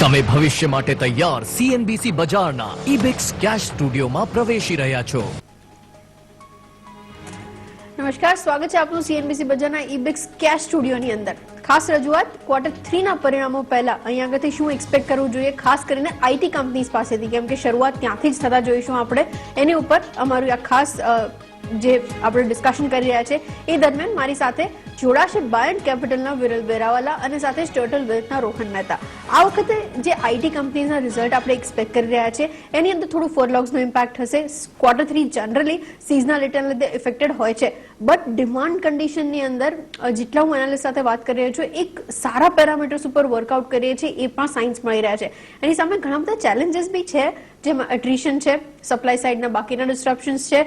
તમે ભવિષ્ય માટે તૈયાર સીએનબીસી બજારના ઇબિક્સ કેશ સ્ટુડિયોમાં પ્રવેશી રહ્યા છો. નમસ્કાર, સ્વાગત છે આપનું સીએનબીસી બજારના ઇબિક્સ કેશ સ્ટુડિયોની અંદર. ખાસ રજૂઆત Q3 ના પરિણામો પહેલા અહીંયા આગળથી શું એક્સપેક્ટ કરવું જોઈએ, ખાસ કરીને આઈટી કંપનીઝ પાસેથી, કેમ કે શરૂઆત ત્યાંથી જ થતા જોઈશું આપણે. એની ઉપર અમારું આ ખાસ જે આપણે ડિસ્કશન કરી રહ્યા છે એ દરમિયાન મારી સાથે જોડાશે બાયન્ટ કેપિટલના વિરલ બેરાવાલા અને સાથે જ ટર્ટલ વેલ્થના રોહન મહેતા. આ વખતે જે આઈટી કંપનીઝના રિઝલ્ટ આપણે એક્સપેક્ટ કરી રહ્યા છે એની અંદર થોડું ફોરલોગ્સનો ઇમ્પેક્ટ હશે. Q3 જનરલી સિઝનાલિટીના લીધે ઇફેક્ટેડ હોય છે, બટ ડિમાન્ડ કન્ડિશનની અંદર જેટલા હું એનાલિસ્ટ સાથે વાત કરી રહ્યો છું, એક સારા પેરામીટર્સ ઉપર વર્કઆઉટ કરીએ છીએ એ પણ સાઇન્સ મળી રહ્યા છે. એની સામે ઘણા બધા ચેલેન્જીસ બી છે, જેમાં એટ્રિશન છે, સપ્લાય સાઇડના બાકીના ડિસ્ટ્રપ્શન્સ છે,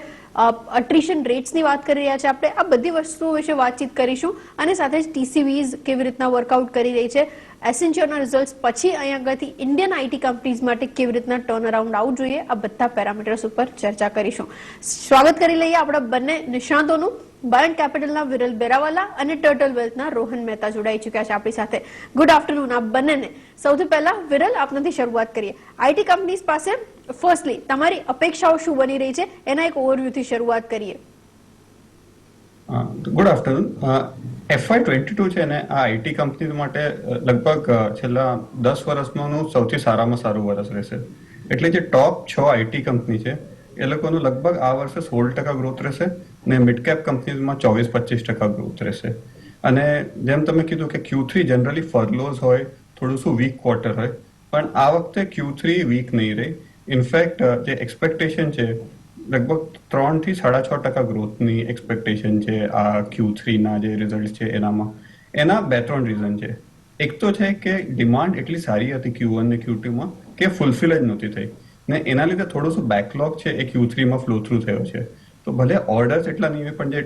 અટ્રિશન રેટ્સની વાત કરી રહ્યા છે આપણે. આ બધી વસ્તુઓ વિશે વાતચીત કરીશું અને સાથે જ TCVs કેવી રીતના વર્કઆઉટ કરી રહી છે, એસેન્ચરના રિઝલ્ટ્સ પછી અહીંયા આગળથી ઇન્ડિયન આઈટી કંપનીઝ માટે કેવી રીતના ટર્ન અરાઉન્ડ આવવું જોઈએ, આ બધા પેરામીટર્સ ઉપર ચર્ચા કરીશું. સ્વાગત કરી લઈએ આપણા બંને નિષ્ણાતોનું. બાયન્ટ કેપિટલના વિરલ બેરાવાલા અને ટર્ટલ વેલ્થના રોહન મહેતા જોડાઈ ચૂક્યા છે આપણી સાથે. ગુડ આફ્ટરનૂન આપ બંનેને. સૌથી પહેલા વિરલ, આપનાથી શરૂઆત કરીએ. આઈટી કંપનીઝ પાસે ફર્સ્ટલી તમારી અપેક્ષાઓ શું બની રહી છે એના એક ઓવરવ્યુથી શરૂઆત કરીએ. Good afternoon. FY22 છે ને આ આઈટી કંપની માટે લગભગ છેલ્લા 10 વર્ષમાંનું સૌથી સારામાં સારું વર્ષ રહેશે. એટલે જે ટોપ 6 આઈટી કંપની છે એ લોકોનું લગભગ આ વર્ષે 16% ગ્રોથ રહેશે ને મિડ કેપ કંપનીઝમાં 24-25% ગ્રોથ રહેશે. અને જેમ તમે કીધું કે Q3 જનરલી ફરલોઝ હોય, થોડું શું વીક ક્વાર્ટર હોય, પણ આ વખતે Q3 વીક નહીં રહી. ઇનફેક્ટ જે એક્સપેક્ટેશન છે લગભગ 3 થી 6.5% ગ્રોથની એક્સપેક્ટેશન છે આ Q3ના જે રિઝલ્ટ છે એનામાં. એના 2-3 રીઝન છે. એક તો છે કે ડિમાન્ડ એટલી સારી હતી Q1 ને Q2માં કે ફૂલફિલ જ નહોતી થઈ ને એના લીધે થોડું શું બેકલોગ છે એ Q3માં ફ્લો થ્રુ થયો છે. તો ભલે ઓર્ડર્સ એટલા નહીં હોય, પણ જે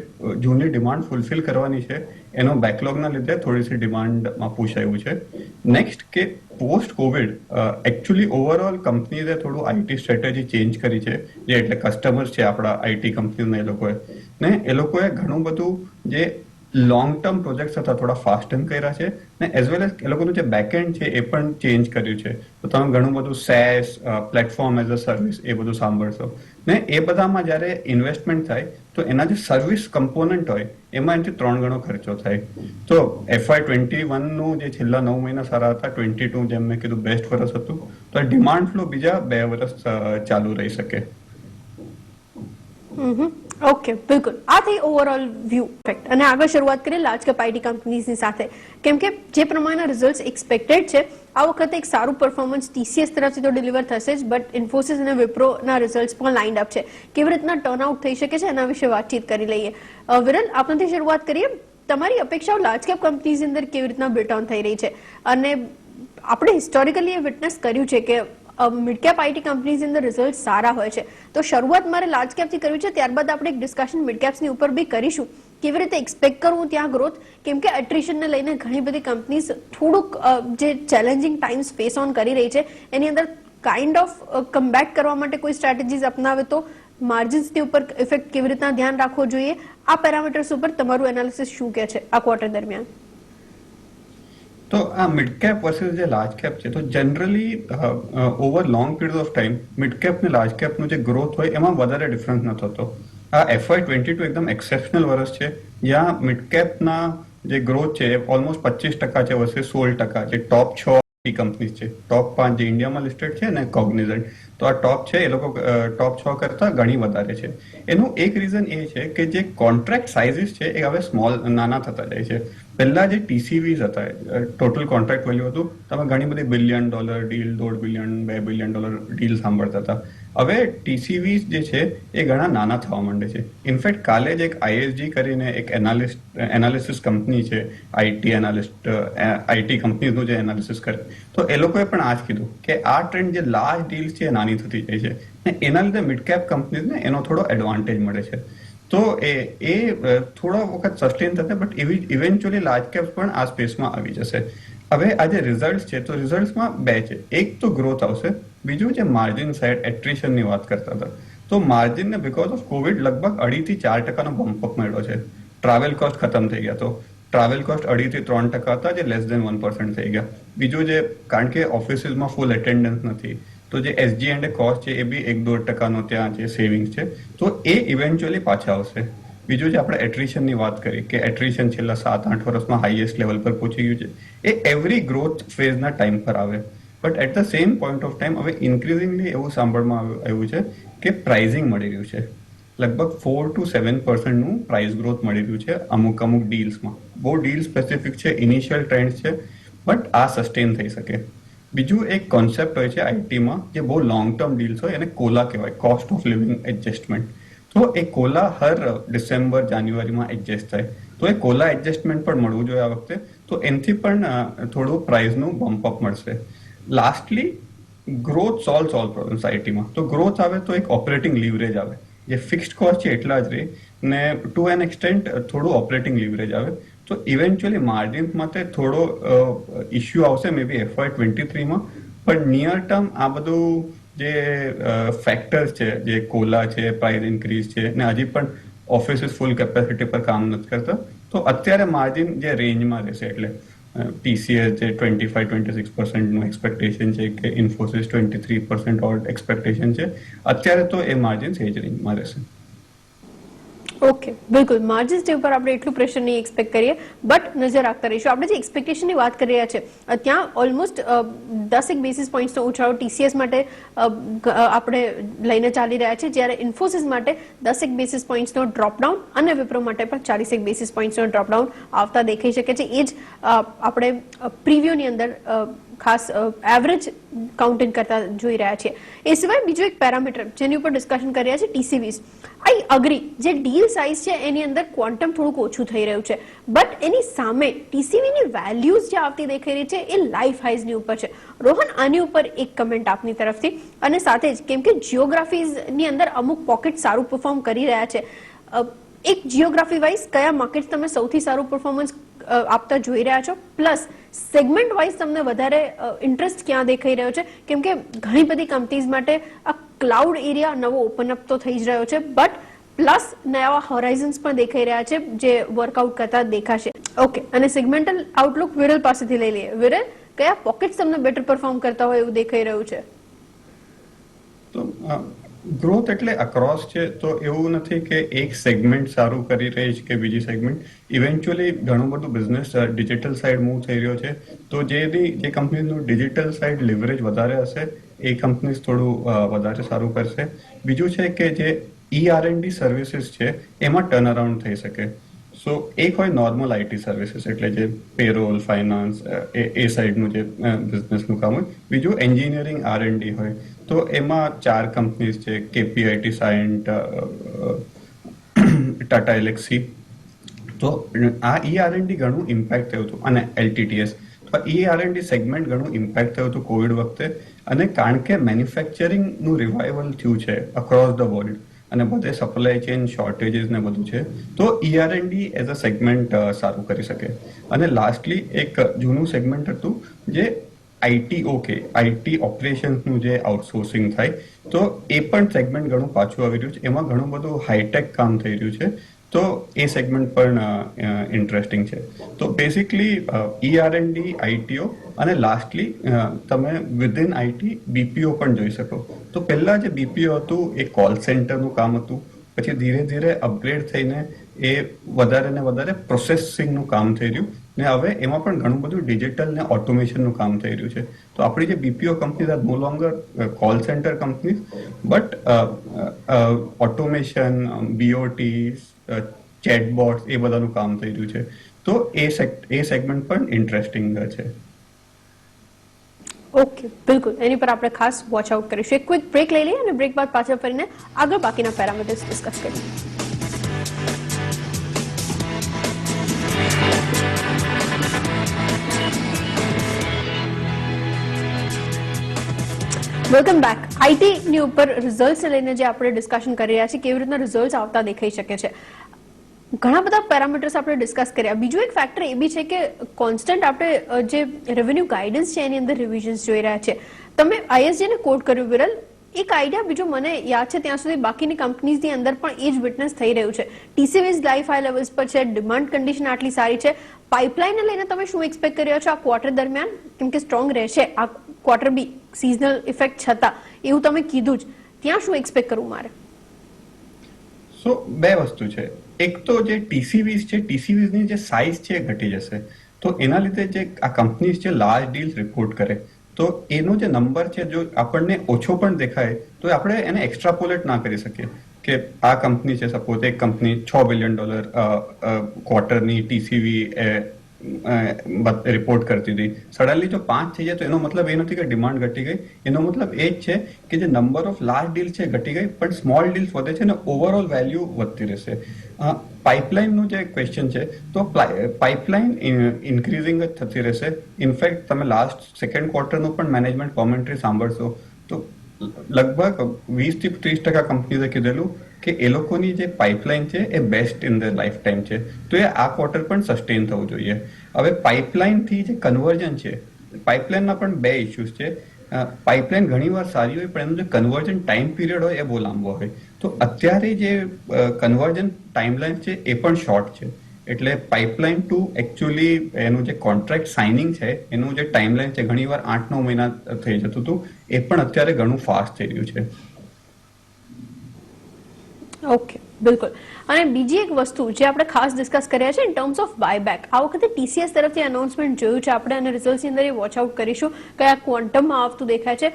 જૂની ડિમાન્ડ ફૂલફિલ કરવાની છે એનો બેકલોગના લીધે થોડીસી ડિમાન્ડમાં પુશ આવ્યું છે. નેક્સ્ટ કે પોસ્ટ કોવિડ એકચ્યુઅલી ઓવરઓલ કંપનીઝે થોડું આઈટી સ્ટ્રેટેજી ચેન્જ કરી છે, જે એટલે કસ્ટમર્સ છે આપણા આઈટી કંપનીઓના એ લોકોએ ઘણું બધું જે લોંગ ટર્મ પ્રોજેક્ટ્સ હતા થોડા ફાસ્ટન કર્યા છે ને એઝ વેલ એઝ એ લોકોનું જે બેકએન્ડ છે એ પણ ચેન્જ કર્યું છે. તો તમે ઘણું બધું SaaS platform as a service એ બધું સાંભળશો ને એ બધામાં જ્યારે ઇન્વેસ્ટમેન્ટ થાય તો એના જે સર્વિસ કમ્પોનન્ટ હોય એમાં એનાથી 3 ગણો ખર્ચો થાય. તો FY21નું જે છેલ્લા 9 મહિના સારા હતા, 22 જેમ મેં કીધું બેસ્ટ વર્ષ હતું, તો ડિમાન્ડ ફ્લો બીજા 2 વર્ષ ચાલુ રહી શકે. ઓકે, બિલકુલ. આ થઈ ઓવરઓલ વ્યૂ ઇફેક્ટ. અને આગળ શરૂઆત કરીએ લાર્જ કેપ આઈટી કંપનીઝની સાથે, કેમ કે જે પ્રમાણેના રિઝલ્ટ્સ એક્સપેક્ટેડ છે આ વખતે એક સારું પરફોર્મન્સ TCS તરફથી તો ડિલિવર થશે જ, બટ ઇન્ફોસિસ અને વિપ્રોના રિઝલ્ટ્સ પણ લાઇન્ડ અપ છે. કેવી રીતના ટર્નઆઉટ થઈ શકે છે એના વિશે વાતચીત કરી લઈએ. વિરલ, આપણાથી શરૂઆત કરીએ. તમારી અપેક્ષાઓ લાર્જ કેપ કંપનીઝની અંદર કેવી રીતના બિલ્ટ ઓન થઈ રહી છે? અને આપણે હિસ્ટોરિકલી એ વિટનેસ કર્યું છે કે મિડ કેપ આઈટી કંપનીઝની અંદર રિઝલ્ટ સારા હોય છે. તો શરૂઆત મારે લાર્જ કેપથી કરવી છે, ત્યારબાદ આપણે એક ડિસ્કશન મિડ કેપ્સની ઉપર બી કરીશું. કેવી રીતે એક્સપેક્ટ કરવું ત્યાં ગ્રોથ, કેમ કે એટ્રિશનને લઈને ઘણી બધી કંપનીઝ થોડુંક જે ચેલેન્જિંગ ટાઈમ્સ ફેસ ઓન કરી રહી છે એની અંદર કાઇન્ડ ઓફ કમબેક કરવા માટે કોઈ સ્ટ્રેટેજીસ અપનાવે તો માર્જિન્સની ઉપર ઇફેક્ટ કેવી રીતના ધ્યાન રાખવો જોઈએ, આ પેરામીટર્સ ઉપર તમારું એનાલિસિસ શું કહે છે આ ક્વાર્ટર દરમિયાન? તો આ મિડ કેપ વર્સિસ જે લાર્જ કેપ છે, તો generally over long period of time mid cap ને લાર્જ કેપનું જે ગ્રોથ હોય એમાં વધારે ડિફરન્સ ન થતો. આ FY22 એકદમ એક્સેપ્શનલ વર્ષ છે, જ્યાં મિડ કેપના જે ગ્રોથ છે એ ઓલમોસ્ટ 25% છે વર્સિસ 16%. જે ટોપ 6 કંપનીઝ છે, ટોપ 5 જે ઇન્ડિયામાં લિસ્ટેડ છે ને કોગ્નિઝન્ટ, તો આ ટોપ છે એ લોકો ટોપ 6 કરતા ઘણી વધારે છે. એનું એક રીઝન એ છે કે જે કોન્ટ્રાક્ટ સાઇઝીસ છે એ હવે નાના થતા જાય છે. પહેલા જે TCVs હતા, ટોટલ કોન્ટ્રાક્ટ વેલ્યુ હતું, તમે ઘણી બધી $1 billion deal, $1.5 billion, $2 billion deal સાંભળતા હતા. હવે TCVs જે છે એ ઘણા નાના થવા માંડે છે. ઇનફેક્ટ કાલે જ એક ISG કરીને એક એનાલિસિસ કંપની છે, આઈટી કંપનીનું જે એનાલિસિસ કરે, તો એ લોકોએ પણ આ જ કીધું કે આ ટ્રેન્ડ જે લાર્જ ડીલ્સ છે એ નાની થતી જાય છે ને એના લીધે મિડ કેપ કંપનીઝને એનો થોડો એડવાન્ટેજ મળે છે. તો એ થોડો વખત સસ્ટેન થશે, બટ ઇવેન્ચ્યુઅલી લાર્જ કેપ્સ પણ આ સ્પેસમાં આવી જશે. હવે આ જે રિઝલ્ટ છે, તો રિઝલ્ટમાં 2 છે. એક તો ગ્રોથ આવશે, બીજું જે માર્જિન સાઇડ એટ્રિશનની વાત કરતા હતા, તો માર્જિનને બીકોઝ ઓફ કોવિડ લગભગ 2.5 થી 4% બમ્પ અપ મળ્યો છે. ટ્રાવેલ કોસ્ટ ખતમ થઈ ગયા, ટ્રાવેલ કોસ્ટ 2.5 થી 3% હતા, જે લેસ દેન 1% થઈ ગયા. બીજું જે કારણ કે ઓફિસીસમાં ફૂલ એટેન્ડન્સ નથી, તો જે SG&A કોસ્ટ છે એ બી 1-1.5% ત્યાં જે સેવિંગ્સ છે, તો એ ઇવેન્ચ્યુઅલી પાછા આવશે. બીજું જે આપણે એટ્રિશનની વાત કરી કે એટ્રિશન છેલ્લા 7-8 વર્ષમાં હાઈએસ્ટ લેવલ પર પહોંચી ગયું છે, એ એવરી ગ્રોથ ફેઝના ટાઈમ પર આવે. But at the same point of time હવે ઇન્ક્રીઝિંગલી એવું સાંભળવામાં આવ્યું છે કે પ્રાઇઝિંગ મળી રહ્યું છે. લગભગ 4 to 7% પ્રાઇસ ગ્રોથ મળી રહ્યું છે અમુક ડીલ્સમાં. બહુ ડીલ સ્પેસિફિક છે, ઇનિશિયલ ટ્રેન્ડ છે, બટ આ સસ્ટેન થઈ શકે. બીજું એક કોન્સેપ્ટ હોય છે આઈટીમાં જે બહુ લોંગ ટર્મ ડીલ્સ હોય, એને કોલા કહેવાય, કોસ્ટ ઓફ લિવિંગ એડજસ્ટમેન્ટ. તો એ કોલા હર ડિસેમ્બર જાન્યુઆરીમાં એડજસ્ટ થાય, તો એ કોલા એડજસ્ટમેન્ટ પણ મળવું જોઈએ આ વખતે, તો એનાથી પણ થોડું પ્રાઇસનું બમ્પ અપ મળશે. લાસ્ટલી ગ્રોથ સોલ્વ પ્રોબ્લેમ્સ આઈટીમાં. તો ગ્રોથ આવે તો એક ઓપરેટિંગ લીવરેજ આવે, જે ફિક્સ્ડ કોસ્ટ છે એટલા જ રહે ને ટુ એન એક્સટેન્ટ થોડું ઓપરેટિંગ લીવરેજ આવે. તો ઇવેન્ચ્યુઅલી માર્જિન્સ માટે થોડો ઇશ્યુ આવશે મે બી FY23માં, પણ નિયર ટર્મ આ બધું જે ફેક્ટર્સ છે, જે કોલા છે, પ્રાઇસ ઇન્ક્રીઝ છે ને હજી પણ ઓફિસીસ ફૂલ કેપેસિટી પર કામ નથી કરતા, તો અત્યારે માર્જિન જે રેન્જમાં રહેશે, એટલે TCS જે 25-26% એક્સપેક્ટેશન છે કે ઇન્ફોસિસ 23% ઓર એક્સપેક્ટેશન છે, અત્યારે તો એ માર્જિન એ જ રેન્જમાં રહેશે. ઓકે, બિલકુલ માર્જિન્સ ઉપર આપણે એટલું પ્રેશર નહીં એક્સપેક્ટ કરીએ, બટ નજર રાખતા રહીશું. આપણે જે એક્સપેક્ટેશનની વાત કરી રહ્યા છે ત્યાં ઓલમોસ્ટ 10 બેસિસ પોઈન્ટ્સનો ઉછાળો TCS માટે આપણે લઈને ચાલી રહ્યા છે, જ્યારે ઇન્ફોસિસ માટે 10 બેસિસ પોઈન્ટ્સનો ડ્રોપડાઉન અને વિપ્રો માટે પણ 40 બેસિસ પોઈન્ટ્સનો ડ્રોપડાઉન આવતા દેખાઈ શકે છે. એ જ આપણે પ્રિવ્યુની અંદર ખાસ એવરેજ કાઉન્ટિંગ કરતા જોઈ રહ્યા છીએ. એ સિવાય બીજું એક પેરામીટર જેની ઉપર ડિસ્કશન કરી રહ્યા છે TCVs. આઈ અગ્રી, જે ડીલ સાઇઝ છે એની અંદર ક્વોન્ટમ થોડુંક ઓછું થઈ રહ્યું છે, બટ એની સામે TCVની વેલ્યુઝ જે આવતી દેખાઈ રહી છે એ લાઈફ હાઈઝની ઉપર છે. રોહન, આની ઉપર એક કમેન્ટ આપની તરફથી, અને સાથે જ કેમ કે જિયોગ્રાફીઝની અંદર અમુક પોકેટ સારું પરફોર્મ કરી રહ્યા છે, એક જિયોગ્રાફી વાઇઝ કયા માર્કેટ તમે સૌથી સારું પરફોર્મન્સ આપતા જોઈ રહ્યા છો, પ્લસ સેગમેન્ટ વાઇઝ તમને વધારે ઇન્ટરેસ્ટ ક્યાં દેખાઈ રહ્યો છે? કેમ કે ઘણી બધી કંપનીઝ માટે આ ક્લાઉડ એરિયા નવો ઓપન અપ તો થઈ જ રહ્યો છે, બટ પ્લસ નવા હોરાઇઝન્સ પણ દેખાઈ રહ્યા છે જે વર્કઆઉટ કરતા દેખાશે. ઓકે, અને સેગમેન્ટલ આઉટલુક વિરલ પાસેથી લઈ લઈએ. વિરલ, કયા પોકેટ્સ તમને બેટર પરફોર્મ કરતા હોય એવું દેખાઈ રહ્યું છે? તો ગ્રોથ એટલે અક્રોસ છે, તો એવું નથી કે એક સેગમેન્ટ સારું કરી રહી છે કે બીજી સેગમેન્ટ. ઇવેન્ચ્યુઅલી ઘણું બધું બિઝનેસ ડિજિટલ સાઇડ મૂવ થઈ રહ્યો છે, તો જે કંપનીનું ડિજિટલ સાઇડ લિવરેજ વધારે હશે એ કંપનીઝ થોડું વધારે સારું કરશે. બીજું છે કે જે ER&D સર્વિસીસ છે એમાં ટર્ન અરાઉન્ડ થઈ શકે. સો એક હોય નોર્મલ IT સર્વિસીસ, એટલે જે પેરોલ, ફાઇનાન્સ, એ સાઇડનું જે બિઝનેસનું કામ હોય. બીજું એન્જિનિયરિંગ R&D હોય, તો એમાં 4 કંપનીઝ છે, KPIT, સાયન્ટ, ટાટા એલેક્સી. તો આ ER&D ઘણું ઇમ્પેક્ટ થયું હતું, અને LTTS. તો ER&D સેગમેન્ટ ઘણું ઇમ્પેક્ટ થયું હતું કોવિડ વખતે, અને કારણ કે મેન્યુફેક્ચરિંગનું રિવાઇવલ થયું છે અક્રોસ ધ વર્લ્ડ અને બધે સપ્લાય ચેઇન શોર્ટેજીસ ને બધું છે, તો ER&D એઝ અ સેગમેન્ટ સારું કરી શકે. અને લાસ્ટલી એક જૂનું સેગમેન્ટ હતું જે IT ઓપરેશન્સનું જે આઉટસોર્સિંગ થાય, તો એ પણ સેગમેન્ટ ઘણું પાછું આવી રહ્યું છે. એમાં ઘણું બધું હાઈટેક કામ થઈ રહ્યું છે, તો એ સેગમેન્ટ પણ ઇન્ટરેસ્ટિંગ છે. તો બેસિકલી ER&D, ITO અને લાસ્ટલી તમે વિધિન IT BPO પણ જોઈ શકો. તો પહેલા જે BPO હતું એ કોલ સેન્ટરનું કામ હતું, પછી ધીરે ધીરે અપગ્રેડ થઈને એ વધારે ને વધારે પ્રોસેસિંગનું કામ થઈ રહ્યું, ને હવે એમાં પણ ઘણું બધું ડિજિટલ ને ઓટોમેશનનું કામ થઈ રહ્યું છે. તો આપણી જે BPO companies are no longer call centre companies, but automation, BOT, chatbots એ બધાનું કામ થઈ રહ્યું છે. તો એ સેગમેન્ટ પણ ઇન્ટરેસ્ટિંગ છે. ઓકે, બિલકુલ, એની પર આપણે ખાસ વોચ આઉટ કરીશું. એક ક્વિક બ્રેક લઈ લઈએ અને બ્રેક બાદ પાછા ફરીને આગળ બાકીના પેરામીટર્સ ડિસ્કસ કરીએ. Welcome back. આઈટીની ઉપર રિઝલ્ટ્સ લઈને જે આપણે ડિસ્કશન કરી રહ્યા છીએ, કેવી રીતના રિઝલ્ટ્સ આવતા દેખાઈ શકે છે, ઘણા બધા પેરામીટર્સ આપણે ડિસ્કસ કર્યા. બીજું એક ફેક્ટર એ બી છે કે કોન્સ્ટન્ટ આપણે જે રેવન્યુ ગાઈડન્સ છે એની અંદર રિવિઝન્સ જોઈ રહ્યા છે. તમે ISG ને કોટ કર્યું વિરલ, એક આઈડિયા બીજો મને યાદ છે ત્યાં સુધી બાકીની કંપનીઝની અંદર પણ એ જ વિટનેસ થઈ રહ્યું છે. ટીસીવીઝ લાઈફ હાઈ લેવલ્સ પર છે, ડિમાન્ડ કન્ડિશન આટલી સારી છે. પાઇપલાઇનને લઈને તમે શું એક્સપેક્ટ કરી રહ્યા છો આ ક્વાર્ટર દરમિયાન? કેમ કે સ્ટ્રોંગ રહેશે આ ક્વાર્ટર બી સિઝનલ ઇફેક્ટ છતાં, એવું તમે કીધું જ. ત્યાં શું એક્સપેક્ટ કરવું મારે? સો બે વસ્તુ છે. એક તો જે ટીસીવીઝ છે, ટીસીવીઝની જે સાઇઝ છે એ ઘટી જશે. તો એના લીધે જે આ કંપનીઝ છે લાર્જ ડીલ્સ રિપોર્ટ કરે તો એનો જે નંબર છે જો આપણને ઓછો પણ દેખાય તો આપણે એને એક્સ્ટ્રાપોલેટ ના કરી શકીએ કે આ કંપની છે, સપોઝ એક કંપની $6 બિલિયન ક્વાર્ટરની ટીસીવી રિપોર્ટ કરતી હતી, સડનલી જો 5 થઈ જાય તો એનો મતલબ એ નથી કે ડિમાન્ડ ઘટી ગઈ. એનો મતલબ એ જ છે કે જે નંબર ઓફ લાર્જ ડીલ છે ઘટી ગઈ પણ સ્મોલ ડીલ્સ વધે છે અને ઓવરઓલ વેલ્યુ વધતી રહેશે. પાઇપલાઇનનું જે ક્વેશ્ચન છે તો પાઇપલાઇન ઇન્ક્રીઝિંગ જ થતી રહેશે. ઇનફેક્ટ તમે લાસ્ટ સેકન્ડ ક્વાર્ટરનું પણ મેનેજમેન્ટ કોમેન્ટ્રી સાંભળશો તો લગભગ 20-30% કંપનીઝે કીધેલું કે એ લોકોની જે પાઇપલાઇન છે એ best in the lifetime છે. તો એ આ ક્વાર્ટર પણ સસ્ટેન થવું જોઈએ. હવે પાઇપલાઇનથી જે કન્વર્જન છે, પાઇપલાઇનના પણ બે ઇસ્યુઝ છે. પાઇપલાઇન ઘણીવાર સારી હોય પણ એનું જે કન્વર્જન ટાઈમ પીરિયડ હોય એ બહુ લાંબો હોય. તો અત્યારે જે કન્વર્જન ટાઈમલાઇન છે એ પણ શોર્ટ છે. એટલે પાઇપલાઇન ટુ એકચ્યુઅલી એનું જે કોન્ટ્રાક્ટ સાઇનિંગ છે એનું જે ટાઈમલાઇન છે ઘણીવાર 8-9 મહિના થઈ જતું હતું, એ પણ અત્યારે ઘણું ફાસ્ટ થઈ રહ્યું છે. ઓકે, બિલકુલ. અને બીજી એક વસ્તુ જે આપણે ખાસ ડિસ્કસ કર્યા છે ઇન ટર્મ્સ ઓફ બાયબેક, આ વખતે ટીસીએસ તરફથી અનાઉન્સમેન્ટ જોયું છે આપણે અને રિઝલ્ટ્સની અંદર એ વોચ આઉટ કરીશું કયા ક્વોન્ટમમાં આવતું દેખાય છે.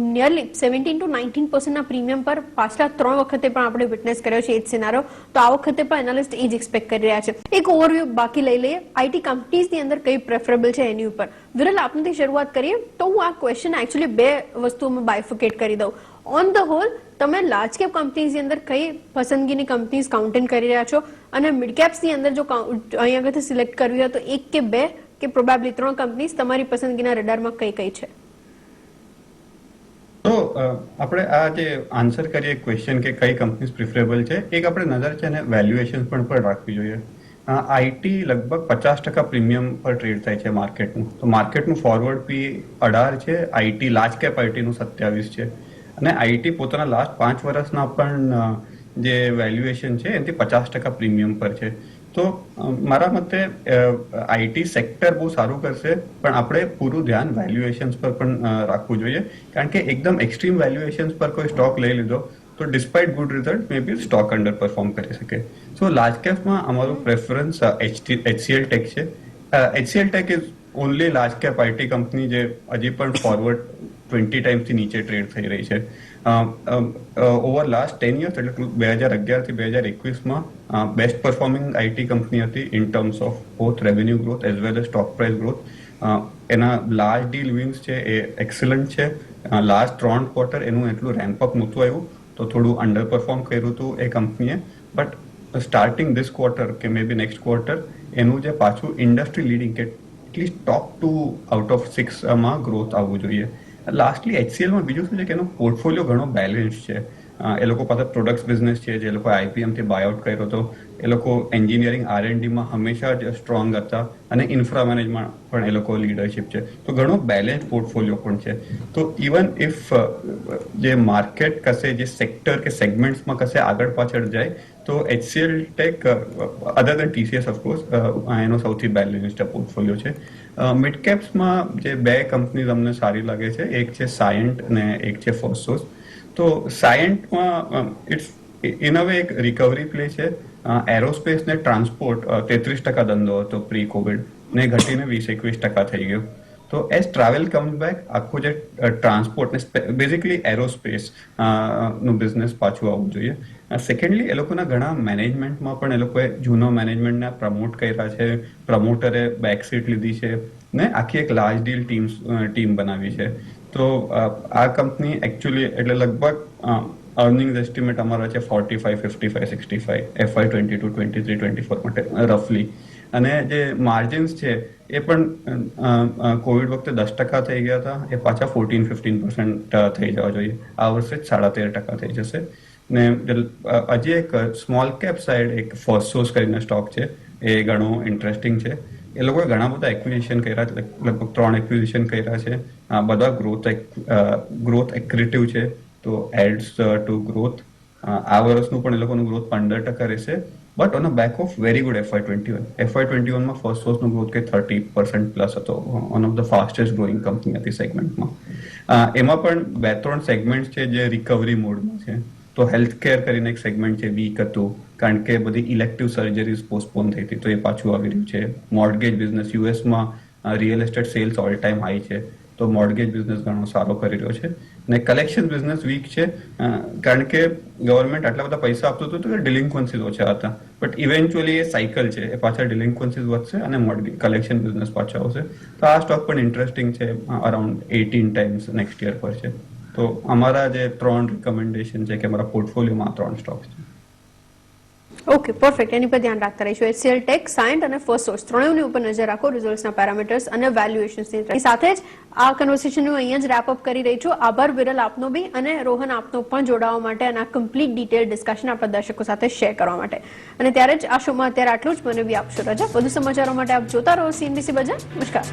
નિયરલી 17 to 19% પ્રીમિયમ પર પાછલા 3 વખતે પણ આપણે વિટનેસ કર્યો છે એ જ સિનારો. તો આ વખતે પણ એનાલિસ્ટ એ જ એક્સપેક્ટ કરી રહ્યા છે. એક ઓવરવ્યુ બાકી લઈ લઈએ આઈટી કંપનીઝની અંદર કઈ પ્રેફરેબલ છે એની ઉપર. વિરલ, આપનેથી શરૂઆત કરીએ તો હું આ ક્વેશ્ચન એકચ્યુઅલી બે વસ્તુઓમાં બાયફિકેટ કરી દઉં. ઓન ધ હોલ તમે લાર્જ કેપ કંપનીઝની અંદર કઈ પસંદગીની કંપનીઝ કાઉન્ટેન કરી રહ્યા છો અને મિડ કેપ્સની અંદર જો અહીંયા આગળથી સિલેક્ટ કરવી હોય તો 1 કે 2 કે પ્રોબેબલી 3 કંપનીઝ તમારી પસંદગીના રડારમાં કઈ કઈ છે? તો આપણે આ જે આન્સર કરીએ ક્વેશ્ચન કે કઈ કંપનીઝ પ્રિફરેબલ છે, એક આપણે નજર છે અને વેલ્યુએશન પણ રાખવી જોઈએ. આઈટી લગભગ 50% પ્રીમિયમ પર ટ્રેડ થાય છે માર્કેટનું. તો માર્કેટનું ફોરવર્ડ પી 18 છે, આઈટી લાર્જ કેપ આઈટીનું 27 છે અને આઈટી પોતાના લાસ્ટ 5 વર્ષના પણ જે વેલ્યુએશન છે એનાથી 50% પ્રીમિયમ પર છે. તો મારા મતે આઈટી સેક્ટર બહુ સારું કરશે પણ આપણે પૂરું ધ્યાન વેલ્યુએશન્સ પર પણ રાખવું જોઈએ, કારણ કે એકદમ એક્સ્ટ્રીમ વેલ્યુએશન્સ પર કોઈ સ્ટોક લઈ લીધો તો despite good result may be stock underperform કરી શકે. સો લાર્જ કેપમાં અમારું પ્રેફરન્સ HCL ટેક છે. HCL tech is only large cap IT company જે હજી પણ ફોરવર્ડ 20 ટાઈમ્સથી નીચે ટ્રેડ થઈ રહી છે. ઓવર લાસ્ટ 10 યર્સ એટલે 2011 થી 2021માં બેસ્ટ પરફોર્મિંગ આઈટી કંપની હતી in terms of both revenue growth as well as stock price growth. એના લાર્જ ડીલ વિન્સ છે એ એક્સલન્ટ છે. લાસ્ટ 3 ક્વાર્ટર એનું એટલું રેમ્પઅપ નહોતું આવ્યું તો થોડું અંડર પરફોર્મ કર્યું હતું એ કંપનીએ. બટ સ્ટાર્ટિંગ ધીસ ક્વાર્ટર કે મે બી નેક્સ્ટ ક્વાર્ટર એનું જે પાછું ઇન્ડસ્ટ્રી લીડિંગ કે એટલીસ્ટ ટોપ 2 આઉટ ઓફ 6માં ગ્રોથ આવવું જોઈએ. લાસ્ટલી HCLમાં બીજું શું છે કે એનો પોર્ટફોલિયો ઘણો બેલેન્સ છે. એ લોકો પાસે પ્રોડક્ટ્સ બિઝનેસ છે જે લોકો IPMથી બાયઆઉટ કર્યો હતો. એ લોકો એન્જિનિયરિંગ R&Dમાં હંમેશા જ સ્ટ્રોંગ હતા અને ઇન્ફ્રા મેનેજમાં પણ એ લોકો લીડરશિપ છે. તો ઘણો બેલેન્સ પોર્ટફોલિયો પણ છે. તો ઇવન ઇફ જે માર્કેટ કશે જે સેક્ટર કે સેગમેન્ટ્સમાં કશે આગળ પાછળ જાય તો HCL ટેક અધર દેન TCS ઓફકોર્સ એનો સૌથી બેલેન્સ્ડ પોર્ટફોલિયો છે. મિડ કેપ્સમાં જે બે કંપનીઝ અમને સારી લાગે છે, એક છે સાયન્ટ અને એક છે ફર્સ્ટસોર્સ. તો સાયન્ટમાં ઇટ્સ ઇન અ વે એક રિકવરી પ્લે છે. એરોસ્પેસ ને ટ્રાન્સપોર્ટ 33% ધંધો હતો પ્રી કોવિડ ને ઘટીને 20-21% થઈ ગયો. તો એઝ ટ્રાવેલ કમ્સ બેક આખું જે ટ્રાન્સપોર્ટ ને બેઝિકલી એરોસ્પેસ નું બિઝનેસ પાછું આવવું જોઈએ. સેકન્ડલી એ લોકોના ઘણા મેનેજમેન્ટમાં પણ એ લોકોએ જૂનો મેનેજમેન્ટને પ્રમોટ કર્યા છે, પ્રમોટરે બેકસીટ લીધી છે ને આખી એક લાર્જ ડીલ ટીમ બનાવી છે. તો આ કંપની એકચ્યુઅલી એટલે લગભગ અર્નિંગ્સ એસ્ટિમેટ અમારા છે 45, 55, 65 FY 22, 23, 24 માટે રફલી. અને જે માર્જિન્સ છે એ પણ કોવિડ વખતે 10% થઈ ગયા હતા, એ પાછા 14-15% થઈ જવા જોઈએ. આ વર્ષે 13.5% થઈ જશે. ને હજી એક સ્મોલ કેપ સાઈડ એક ફર્સ્ટસોર્સ કરીને સ્ટોક છે, એ ઘણો ઇન્ટરેસ્ટિંગ છે. એ લોકોએ ઘણા બધા એક્વિઝિશન કર્યા છે, લગભગ 3 એક્વિઝિશન કર્યા છે. બધા ગ્રોથ એક્રિટિવ છે તો એડ્સ ટુ ગ્રોથ. આ વર્ષનું પણ એ લોકોનું ગ્રોથ 15% રહેશે, but on a back of very good FY21. FY21માં ફર્સ્ટ સોર્સનું ગ્રોથ કે 30% પ્લસ હતો, one of the fastest growing company હતી સેગમેન્ટમાં. એમાં પણ 2-3 સેગમેન્ટ છે જે રિકવરી મોડમાં છે. તો હેલ્થ કેર કરીને એક સેગમેન્ટ છે, વીક હતું કારણ કે બધી ઇલેક્ટિવ સર્જરીઝ પોસ્ટપોન થઈ હતી, તો એ પાછું આવી રહ્યું છે. મોર્ટગેજ બિઝનેસ યુએસમાં real estate sales all time high છે, તો મોર્ટગેજ બિઝનેસ ઘણો સારો કરી રહ્યો છે. અને કલેક્શન બિઝનેસ વીક છે કારણ કે ગવર્મેન્ટ આટલા બધા પૈસા આપતું હતું તો ડિલિન્ક્વન્સીઝ ઓછા હતા, બટ ઇવેન્ચ્યુઅલી એ સાયકલ છે, એ પાછા ડિલિન્ક્વન્સીઝ વધશે અને મોર્ટગેજ કલેક્શન બિઝનેસ પાછા આવશે. તો આ સ્ટોક પણ ઇન્ટરેસ્ટિંગ છે, અરાઉન્ડ 18 ટાઈમ્સ નેક્સ્ટ યર પર છે. તો અમારા જે 3 રિકમેન્ડેશન છે કે અમારા પોર્ટફોલિયોમાં 3 સ્ટોક્સ છે. Okay, perfect. એની પર ધ્યાન રાખતા રહીશું. HCL ટેક, સાયન્ટ અને ફર્સ્ટ સોર્સ ત્રણેયની ઉપર નજર રાખો, રિઝલ્ટ્સના પેરામીટર્સ અને વેલ્યુએશન્સની સાથે જ આ કન્વર્સેશનનું અહીંયા જ રેપ અપ કરી રહી છું. આભાર વિરલ આપનો બી અને રોહન આપનો પણ જોડાવા માટે અને આ કમ્પ્લીટ ડિટેલ ડિસ્કશન આપણા દર્શકો સાથે શેર કરવા માટે. અને ત્યારે જ આ શોમાં અત્યારે આટલું જ. મને બી આપશો રજા. વધુ સમાચારો માટે આપ જોતા રહો CNBC બજાર. નમસ્કાર.